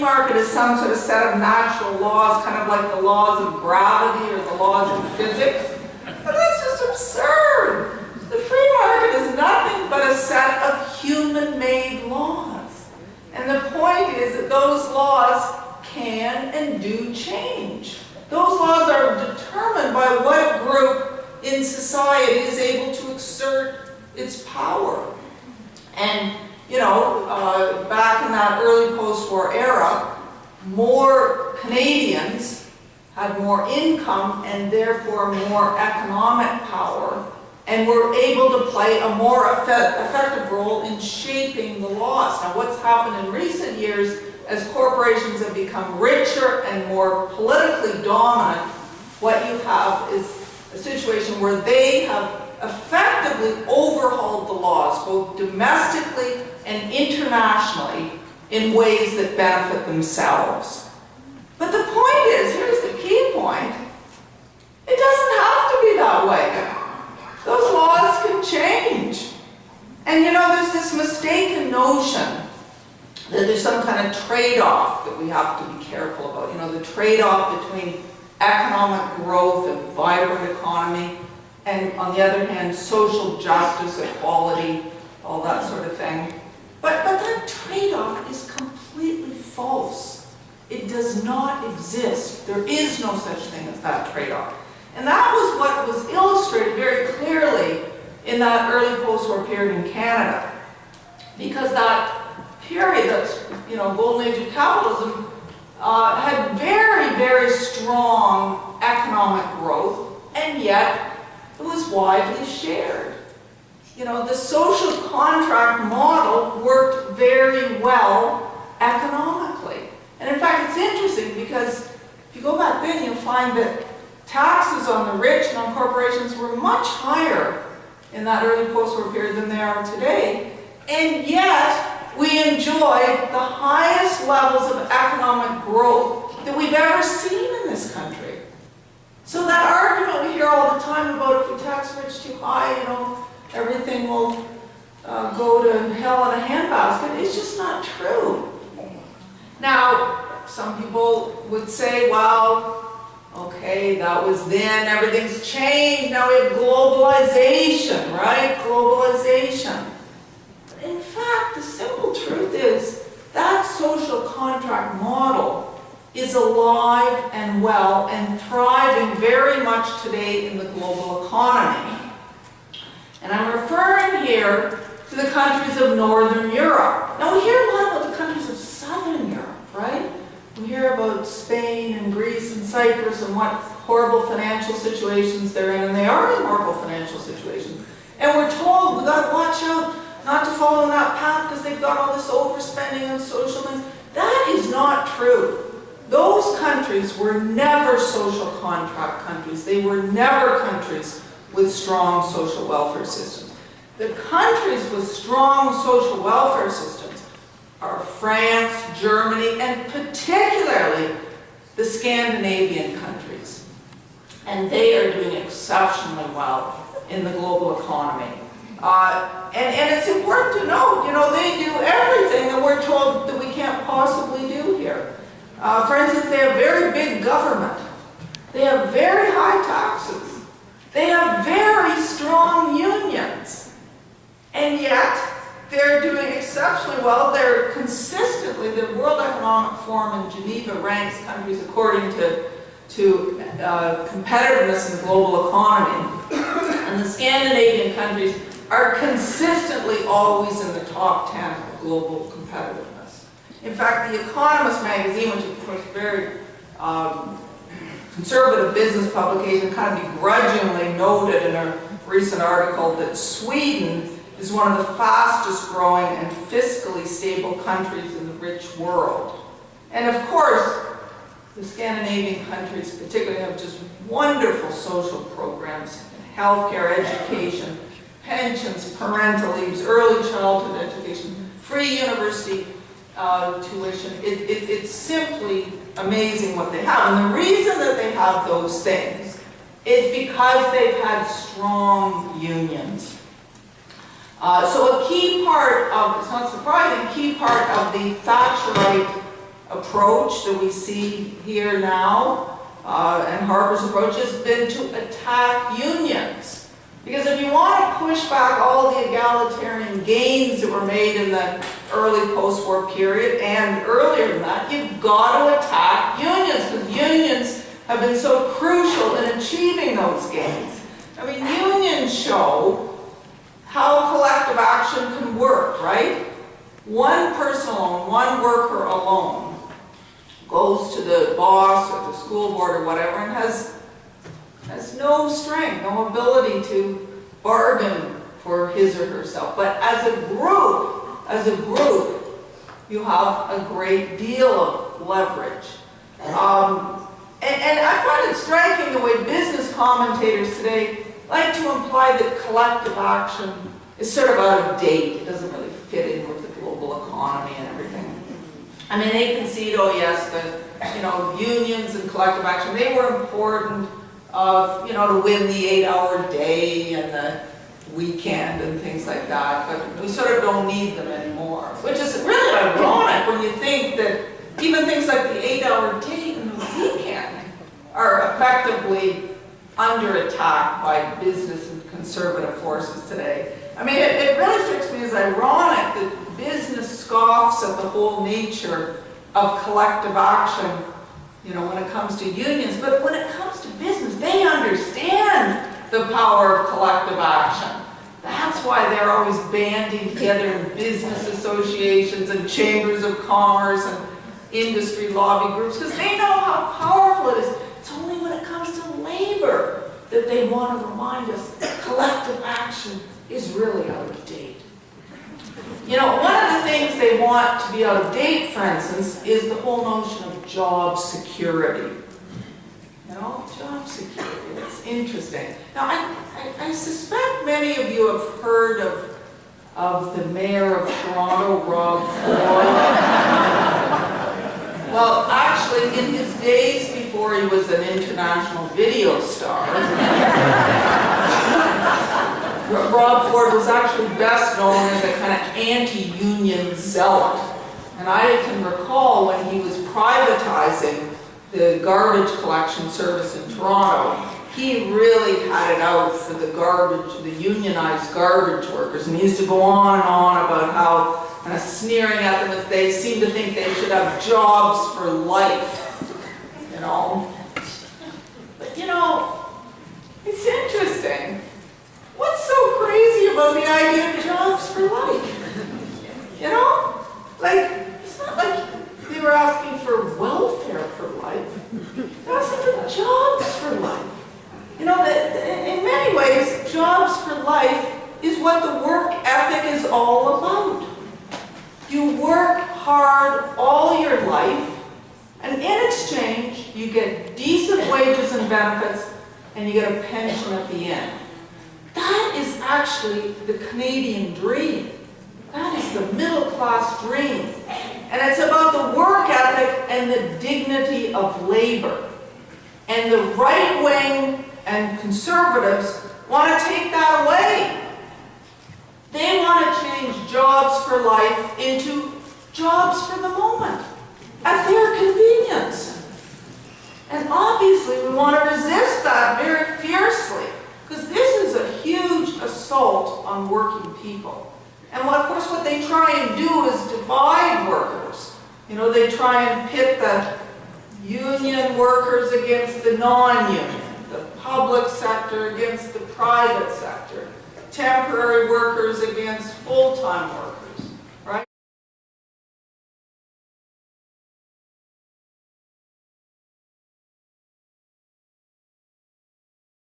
market is some sort of set of natural laws, kind of like the laws of gravity or the laws of physics. But that's just absurd. The free market is nothing but a set of human-made laws. And the point is that those laws can and do change. Those laws are determined by what group in society is able to exert its power. And, you know, back in that early post-war era, more Canadians had more income and therefore more economic power and were able to play a more effective role in shaping the laws. Now, what's happened in recent years as corporations have become richer and more politically dominant, what you have is a situation where they have effectively overhauled the laws, both domestically and internationally, in ways that benefit themselves. But the point is, here's the key point, it doesn't have to be that way. Those laws can change. And you know, there's this mistaken notion that there's some kind of trade-off that we have to be careful about. You know, the trade-off between economic growth and vibrant economy, and on the other hand, social justice, equality, all that sort of thing. But that trade-off is completely false. It does not exist. There is no such thing as that trade-off. And that was what was illustrated very clearly in that early post-war period in Canada. Because that period, that's, you know, golden age of capitalism, had very, very strong economic growth, and yet it was widely shared. You know, the social contract model worked very well economically. And in fact, it's interesting because if you go back then, you'll find that taxes on the rich and on corporations were much higher in that early post-war period than they are today. And yet, we enjoyed the highest levels of economic growth that we've ever seen in this country. So that argument we hear all the time about if we tax the rich too high, you know, everything will go to hell in a handbasket, is just not true. Now, some people would say, well, okay, that was then, everything's changed, now we have globalization, right? Globalization. But in fact, the simple truth is that social contract model is alive and well and thriving very much today in the global economy. And I'm referring here to the countries of Northern Europe. Now, we hear a lot about the countries of Southern Europe, right? We hear about Spain and Greece and Cyprus and what horrible financial situations they're in, and they are in horrible financial situations. And we're told we've got to watch out not to follow in that path because they've got all this overspending on social things. That is not true. Those countries were never social contract countries. They were never countries with strong social welfare systems. The countries with strong social welfare systems are France, Germany, and particularly the Scandinavian countries. And they are doing exceptionally well in the global economy. And it's important to note, you know, they do everything that we're told that we can't possibly do here. For instance, they have very big government. They have very high taxes. They have very strong unions. And yet, they're doing exceptionally well. They're consistently, the World Economic Forum in Geneva ranks countries according to competitiveness in the global economy. And the Scandinavian countries are consistently always in the top 10 of global competitiveness. In fact, The Economist magazine, which is of course very conservative business publication, kind of begrudgingly noted in a recent article that Sweden is one of the fastest growing and fiscally stable countries in the rich world. And of course, the Scandinavian countries particularly have just wonderful social programs, healthcare, education, pensions, parental leaves, early childhood education, free university tuition. It's simply amazing what they have. And the reason that they have those things is because they've had strong unions. So a key part of, it's not surprising, a key part of the Thatcherite approach that we see here now, and Harper's approach has been to attack unions. Because if you want to push back all the egalitarian gains that were made in the early post-war period and earlier than that, you've got to attack unions, because unions have been so crucial in achieving those gains. I mean, unions show how collective action can work, right? One person alone, one worker alone, goes to the boss or the school board or whatever and has no strength, no ability to bargain for his or herself. But as a group, you have a great deal of leverage. And I find it striking the way business commentators today like to imply that collective action is sort of out of date. It doesn't really fit in with the global economy and everything. I mean, they concede, oh yes, that, unions and collective action, they were important to win the 8-hour day and the weekend and things like that, but we sort of don't need them anymore. Which is really ironic when you think that even things like the 8-hour day and the weekend are effectively under attack by business and conservative forces today. I mean, it really strikes me as ironic that business scoffs at the whole nature of collective action, when it comes to unions, but when it comes to business, they understand the power of collective action. That's why they're always banding together in business associations and chambers of commerce and industry lobby groups, because they know how powerful it is. It's only when it comes to labor that they want to remind us that collective action is really out of date. One of the things they want to be out of date, for instance, is the whole notion of job security. Job security, it's interesting. Now, I suspect many of you have heard of the mayor of Toronto, Rob Ford. Well, actually, in his days before he was an international video star, Rob Ford was actually best known as a kind of anti-union zealot. And I can recall when he was privatizing the garbage collection service in Toronto, he really had it out for the unionized garbage workers. And he used to go on and on about how, kind of sneering at them as they seem to think they should have jobs for life, But, it's interesting. What's so crazy about the idea of jobs for life? It's not like they were asking for welfare for life. They're asking for jobs for life. In many ways, jobs for life is what the work ethic is all about. You work hard all your life, and in exchange, you get decent wages and benefits, and you get a pension at the end. That is actually the Canadian dream. That is the middle-class dream. And it's about the work ethic and the dignity of labor. And the right wing and conservatives want to take that away. They want to change jobs for life into jobs for the moment, at their convenience. And obviously we want to resist that very fiercely, because this is a huge assault on working people. And of course what they try and do is divide workers. They try and pit the union workers against the non-union, the public sector against the private sector, temporary workers against full-time workers.